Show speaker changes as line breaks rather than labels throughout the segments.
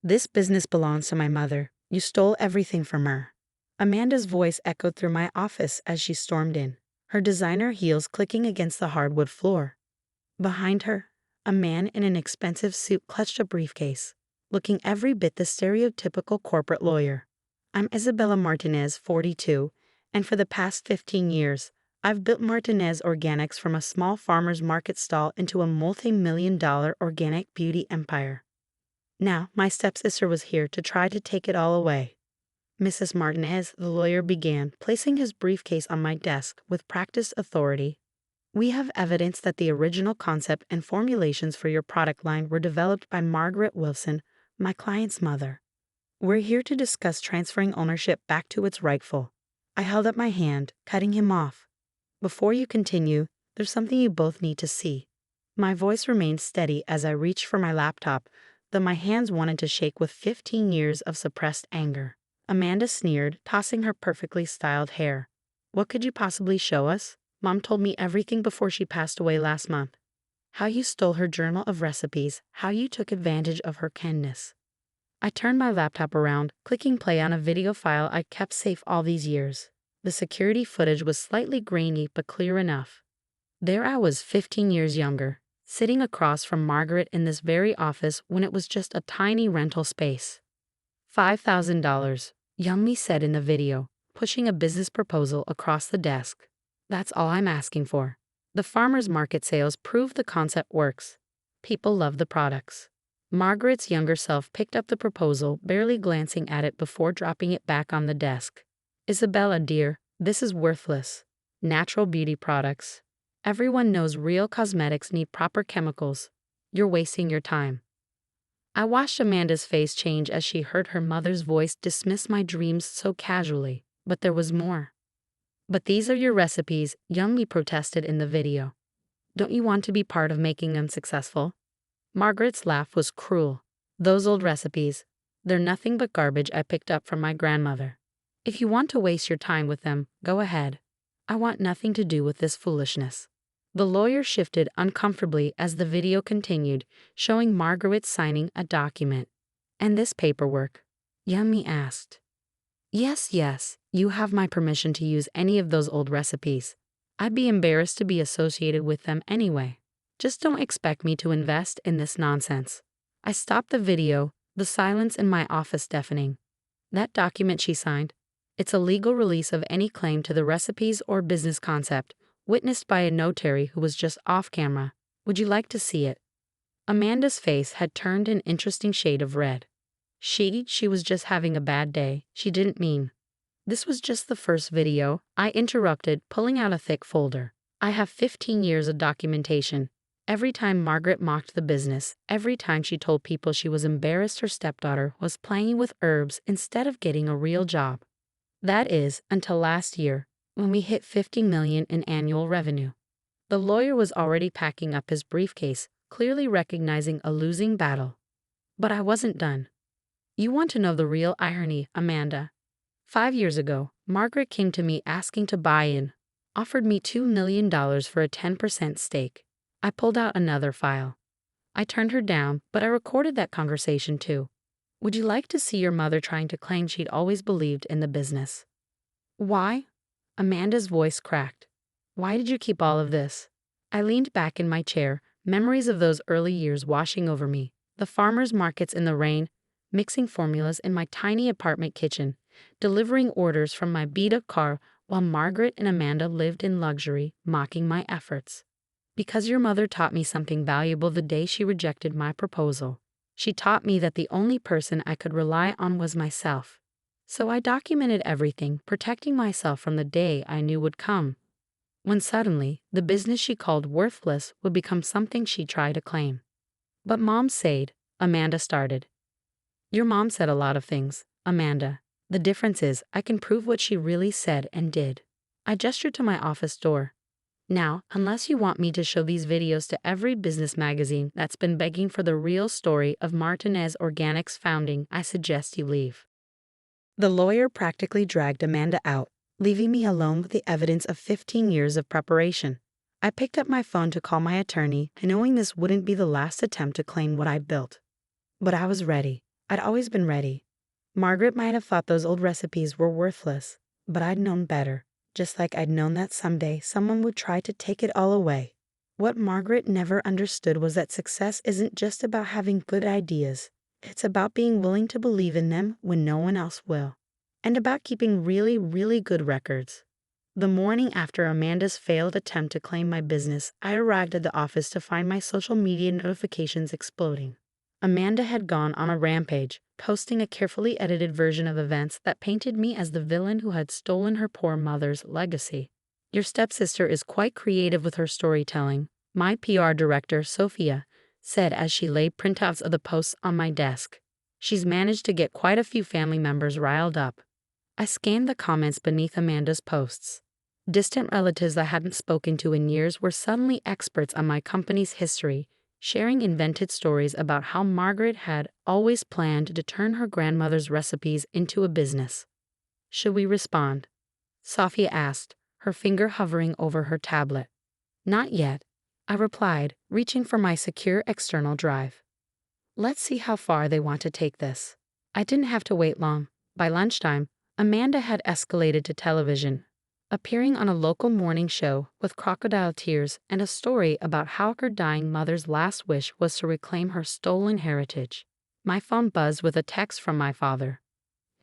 This business belongs to my mother. You stole everything from her. Amanda's voice echoed through my office as she stormed in, her designer heels clicking against the hardwood floor. Behind her, a man in an expensive suit clutched a briefcase, looking every bit the stereotypical corporate lawyer. I'm Isabella Martinez, 42, and for the past 15 years, I've built Martinez Organics from a small farmer's market stall into a multi-million-dollar organic beauty empire. Now, my stepsister was here to try to take it all away. Mrs. Martinez, the lawyer began, placing his briefcase on my desk with practiced authority. We have evidence that the original concept and formulations for your product line were developed by Margaret Wilson, my client's mother. We're here to discuss transferring ownership back to its rightful. I held up my hand, cutting him off. Before you continue, there's something you both need to see. My voice remained steady as I reached for my laptop, though my hands wanted to shake with 15 years of suppressed anger. Amanda sneered, tossing her perfectly styled hair. What could you possibly show us? Mom told me everything before she passed away last month. How you stole her journal of recipes, how you took advantage of her kindness. I turned my laptop around, clicking play on a video file I kept safe all these years. The security footage was slightly grainy but clear enough. There I was 15 years younger, sitting across from Margaret in this very office when it was just a tiny rental space. $5,000, young me said in the video, pushing a business proposal across the desk. That's all I'm asking for. The farmers market sales prove the concept works. People love the products. Margaret's younger self picked up the proposal, barely glancing at it before dropping it back on the desk. Isabella, dear, this is worthless. Natural beauty products. Everyone knows real cosmetics need proper chemicals. You're wasting your time. I watched Amanda's face change as she heard her mother's voice dismiss my dreams so casually, but there was more. But these are your recipes, young me protested in the video. Don't you want to be part of making them successful? Margaret's laugh was cruel. Those old recipes, they're nothing but garbage I picked up from my grandmother. If you want to waste your time with them, go ahead. I want nothing to do with this foolishness. The lawyer shifted uncomfortably as the video continued, showing Margaret signing a document. And this paperwork? Yummy asked. Yes, you have my permission to use any of those old recipes. I'd be embarrassed to be associated with them anyway. Just don't expect me to invest in this nonsense. I stopped the video, the silence in my office deafening. That document she signed, it's a legal release of any claim to the recipes or business concept, witnessed by a notary who was just off camera. Would you like to see it? Amanda's face had turned an interesting shade of red. She was just having a bad day. She didn't mean. This was just the first video, I interrupted, pulling out a thick folder. I have 15 years of documentation. Every time Margaret mocked the business, every time she told people she was embarrassed her stepdaughter was playing with herbs instead of getting a real job. That is, until last year, when we hit $50 million in annual revenue. The lawyer was already packing up his briefcase, clearly recognizing a losing battle. But I wasn't done. You want to know the real irony, Amanda? 5 years ago, Margaret came to me asking to buy in, offered me $2 million for a 10% stake. I pulled out another file. I turned her down, but I recorded that conversation too. Would you like to see your mother trying to claim she'd always believed in the business? Why? Amanda's voice cracked. Why did you keep all of this? I leaned back in my chair, memories of those early years washing over me, the farmers' markets in the rain, mixing formulas in my tiny apartment kitchen, delivering orders from my beat-up car while Margaret and Amanda lived in luxury, mocking my efforts. Because your mother taught me something valuable the day she rejected my proposal. She taught me that the only person I could rely on was myself. So I documented everything, protecting myself from the day I knew would come, when suddenly, the business she called worthless would become something she tried to claim. But Mom said, Amanda started. Your mom said a lot of things, Amanda. The difference is I can prove what she really said and did. I gestured to my office door. Now, unless you want me to show these videos to every business magazine that's been begging for the real story of Martinez Organics' founding, I suggest you leave. The lawyer practically dragged Amanda out, leaving me alone with the evidence of 15 years of preparation. I picked up my phone to call my attorney, knowing this wouldn't be the last attempt to claim what I built. But I was ready. I'd always been ready. Margaret might have thought those old recipes were worthless, but I'd known better, just like I'd known that someday someone would try to take it all away. What Margaret never understood was that success isn't just about having good ideas. It's about being willing to believe in them when no one else will. And about keeping really, really good records. The morning after Amanda's failed attempt to claim my business, I arrived at the office to find my social media notifications exploding. Amanda had gone on a rampage, posting a carefully edited version of events that painted me as the villain who had stolen her poor mother's legacy. Your stepsister is quite creative with her storytelling, my PR director, Sophia, said as she laid printouts of the posts on my desk. She's managed to get quite a few family members riled up. I scanned the comments beneath Amanda's posts. Distant relatives I hadn't spoken to in years were suddenly experts on my company's history, sharing invented stories about how Margaret had always planned to turn her grandmother's recipes into a business. Should we respond? Sophia asked, her finger hovering over her tablet. Not yet, I replied, reaching for my secure external drive. Let's see how far they want to take this. I didn't have to wait long. By lunchtime, Amanda had escalated to television, appearing on a local morning show with crocodile tears and a story about how her dying mother's last wish was to reclaim her stolen heritage. My phone buzzed with a text from my father.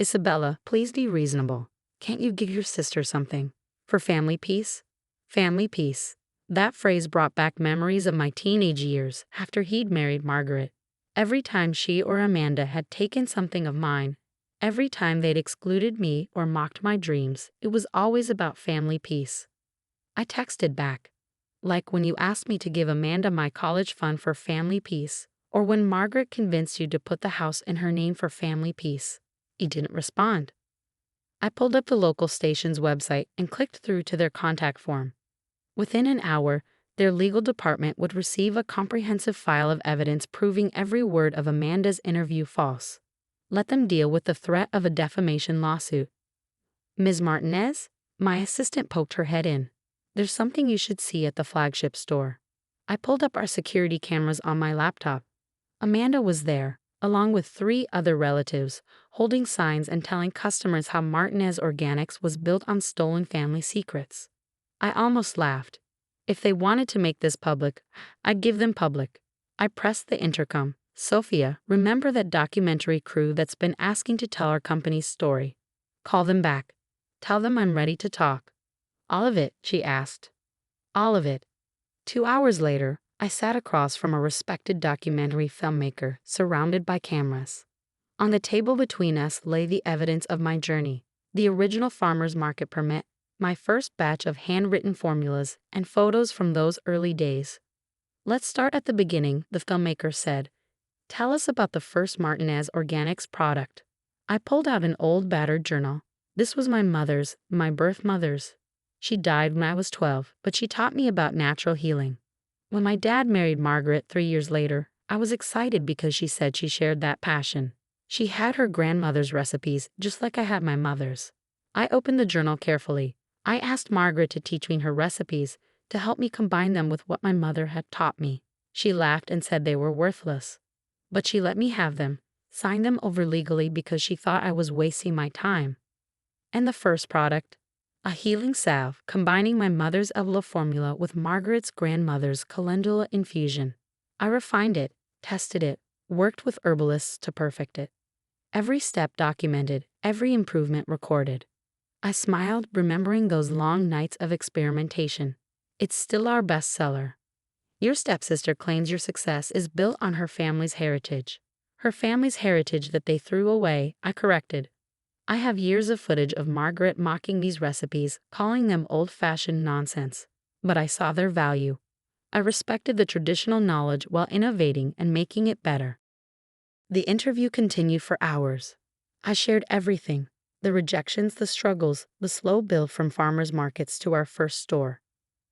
Isabella, please be reasonable. Can't you give your sister something? For family peace? Family peace. That phrase brought back memories of my teenage years after he'd married Margaret. Every time she or Amanda had taken something of mine, every time they'd excluded me or mocked my dreams, it was always about family peace. I texted back, like when you asked me to give Amanda my college fund for family peace, or when Margaret convinced you to put the house in her name for family peace. He didn't respond. I pulled up the local station's website and clicked through to their contact form. Within an hour, their legal department would receive a comprehensive file of evidence proving every word of Amanda's interview false. Let them deal with the threat of a defamation lawsuit. Ms. Martinez? My assistant poked her head in. There's something you should see at the flagship store. I pulled up our security cameras on my laptop. Amanda was there, along with 3 other relatives, holding signs and telling customers how Martinez Organics was built on stolen family secrets. I almost laughed. If they wanted to make this public, I'd give them public. I pressed the intercom. Sophia, remember that documentary crew that's been asking to tell our company's story? Call them back. Tell them I'm ready to talk. All of it, she asked. All of it. 2 hours later, I sat across from a respected documentary filmmaker, surrounded by cameras. On the table between us lay the evidence of my journey, the original farmer's market permit, my first batch of handwritten formulas, and photos from those early days. Let's start at the beginning, the filmmaker said. Tell us about the first Martinez Organics product. I pulled out an old battered journal. This was my mother's, my birth mother's. She died when I was 12, but she taught me about natural healing. When my dad married Margaret 3 years later, I was excited because she said she shared that passion. She had her grandmother's recipes just like I had my mother's. I opened the journal carefully. I asked Margaret to teach me her recipes, to help me combine them with what my mother had taught me. She laughed and said they were worthless. But she let me have them, signed them over legally because she thought I was wasting my time. And the first product? A healing salve, combining my mother's Evla formula with Margaret's grandmother's calendula infusion. I refined it, tested it, worked with herbalists to perfect it. Every step documented, every improvement recorded. I smiled, remembering those long nights of experimentation. It's still our bestseller. Your stepsister claims your success is built on her family's heritage. Her family's heritage that they threw away, I corrected. I have years of footage of Margaret mocking these recipes, calling them old-fashioned nonsense. But I saw their value. I respected the traditional knowledge while innovating and making it better. The interview continued for hours. I shared everything. The rejections, the struggles, the slow build from farmers markets to our first store.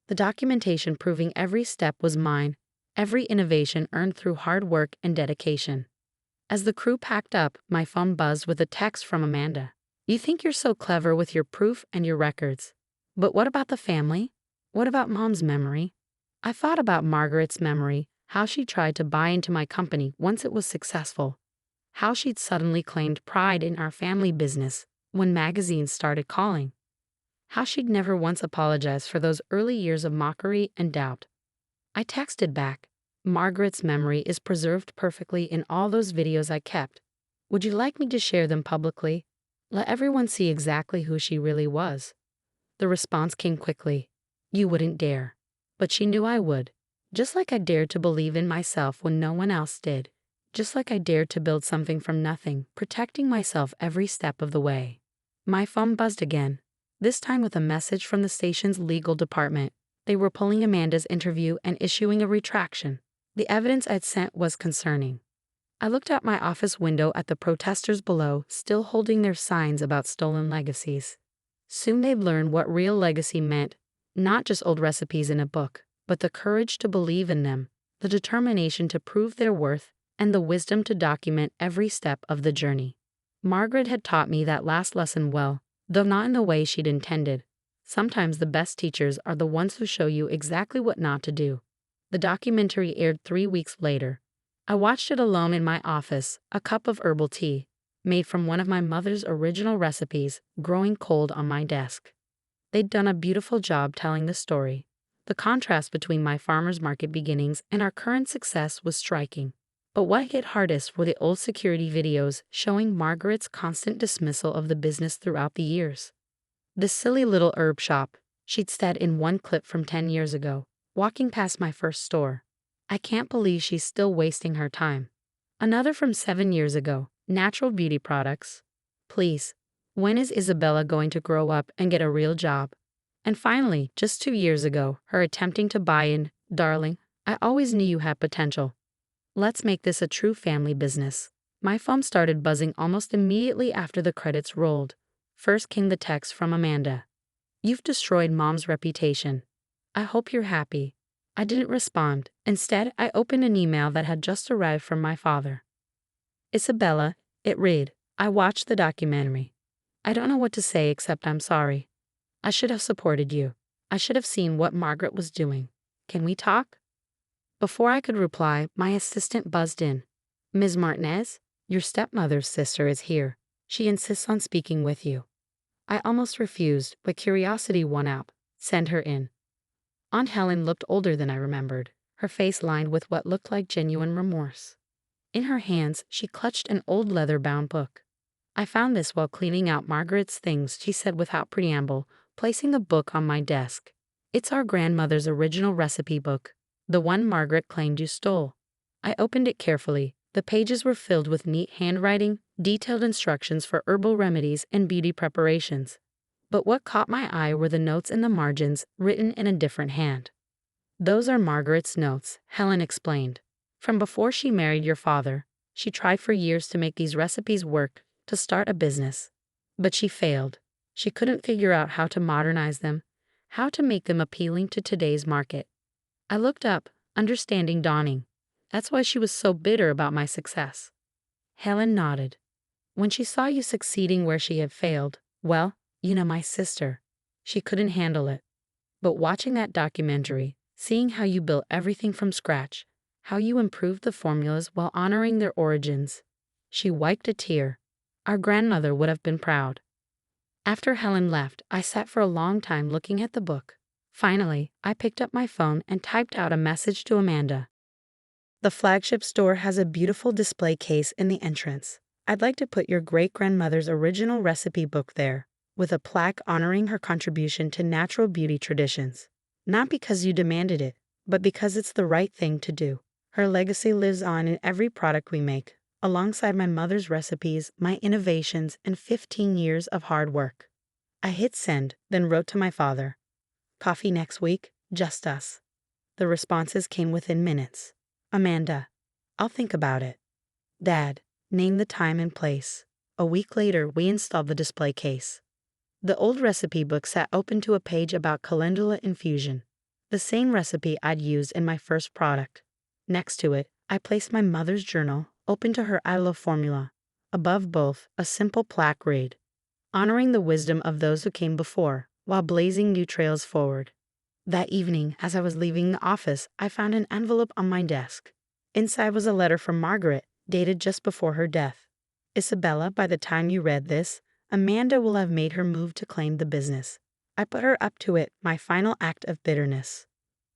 The documentation proving every step was mine, every innovation earned through hard work and dedication. As the crew packed up, my phone buzzed with a text from Amanda. You think you're so clever with your proof and your records. But what about the family? What about Mom's memory? I thought about Margaret's memory, how she tried to buy into my company once it was successful. How she'd suddenly claimed pride in our family business when magazines started calling. How she'd never once apologized for those early years of mockery and doubt. I texted back, "Margaret's memory is preserved perfectly in all those videos I kept. Would you like me to share them publicly? Let everyone see exactly who she really was." The response came quickly. "You wouldn't dare." But she knew I would. Just like I dared to believe in myself when no one else did. Just like I dared to build something from nothing, protecting myself every step of the way. My phone buzzed again, this time with a message from the station's legal department. They were pulling Amanda's interview and issuing a retraction. The evidence I'd sent was concerning. I looked out my office window at the protesters below, still holding their signs about stolen legacies. Soon they'd learn what real legacy meant, not just old recipes in a book, but the courage to believe in them, the determination to prove their worth, and the wisdom to document every step of the journey. Margaret had taught me that last lesson well, though not in the way she'd intended. Sometimes the best teachers are the ones who show you exactly what not to do. The documentary aired 3 weeks later. I watched it alone in my office, a cup of herbal tea, made from one of my mother's original recipes, growing cold on my desk. They'd done a beautiful job telling the story. The contrast between my farmer's market beginnings and our current success was striking. But what hit hardest were the old security videos showing Margaret's constant dismissal of the business throughout the years. "This silly little herb shop," she'd said in one clip from 10 years ago, walking past my first store. "I can't believe she's still wasting her time." Another from 7 years ago, "Natural beauty products. Please, when is Isabella going to grow up and get a real job?" And finally, just 2 years ago, her attempting to buy in, "Darling, I always knew you had potential. Let's make this a true family business." My phone started buzzing almost immediately after the credits rolled. First came the text from Amanda. "You've destroyed Mom's reputation. I hope you're happy." I didn't respond. Instead, I opened an email that had just arrived from my father. "Isabella," it read, "I watched the documentary. I don't know what to say except I'm sorry. I should have supported you. I should have seen what Margaret was doing. Can we talk?" Before I could reply, my assistant buzzed in. "Ms. Martinez, your stepmother's sister is here. She insists on speaking with you." I almost refused, but curiosity won out. "Send her in." Aunt Helen looked older than I remembered, her face lined with what looked like genuine remorse. In her hands, she clutched an old leather-bound book. "I found this while cleaning out Margaret's things," she said without preamble, placing the book on my desk. "It's our grandmother's original recipe book, the one Margaret claimed you stole." I opened it carefully. The pages were filled with neat handwriting, detailed instructions for herbal remedies and beauty preparations. But what caught my eye were the notes in the margins, written in a different hand. "Those are Margaret's notes," Helen explained. "From before she married your father, she tried for years to make these recipes work, to start a business. But she failed. She couldn't figure out how to modernize them, how to make them appealing to today's market." I looked up, understanding dawning. "That's why she was so bitter about my success." Helen nodded. "When she saw you succeeding where she had failed, well, you know, my sister, she couldn't handle it. But watching that documentary, seeing how you built everything from scratch, how you improved the formulas while honoring their origins," she wiped a tear. "Our grandmother would have been proud." After Helen left, I sat for a long time looking at the book. Finally, I picked up my phone and typed out a message to Amanda. "The flagship store has a beautiful display case in the entrance. I'd like to put your great-grandmother's original recipe book there, with a plaque honoring her contribution to natural beauty traditions. Not because you demanded it, but because it's the right thing to do. Her legacy lives on in every product we make, alongside my mother's recipes, my innovations, and 15 years of hard work." I hit send, then wrote to my father. "Coffee next week, just us." The responses came within minutes. "Amanda, I'll think about it." "Dad, name the time and place." A week later, we installed the display case. The old recipe book sat open to a page about calendula infusion, the same recipe I'd used in my first product. Next to it, I placed my mother's journal, open to her aita formula. Above both, a simple plaque read, "Honoring the wisdom of those who came before, while blazing new trails forward." That evening, as I was leaving the office, I found an envelope on my desk. Inside was a letter from Margaret, dated just before her death. Isabella, by the time you read this, Amanda will have made her move to claim the business. I put her up to it, my final act of bitterness.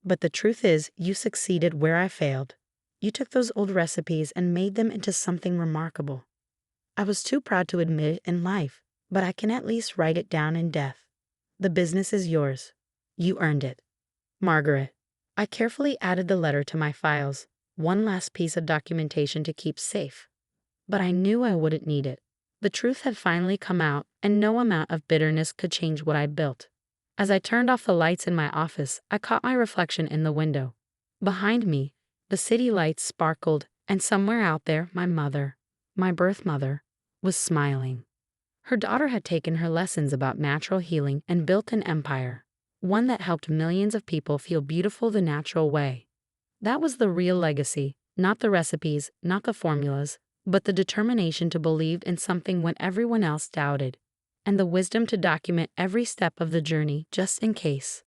But the truth is, you succeeded where I failed. You took those old recipes and made them into something remarkable. I was too proud to admit it in life, but I can at least write it down in death. The business is yours. You earned it. Margaret. I carefully added the letter to my files, one last piece of documentation to keep safe. But I knew I wouldn't need it. The truth had finally come out, and no amount of bitterness could change what I built. As I turned off the lights in my office, I caught my reflection in the window. Behind me, the city lights sparkled, and somewhere out there, my mother, my birth mother, was smiling. Her daughter had taken her lessons about natural healing and built an empire, one that helped millions of people feel beautiful the natural way. That was the real legacy, not the recipes, not the formulas, but the determination to believe in something when everyone else doubted, and the wisdom to document every step of the journey just in case.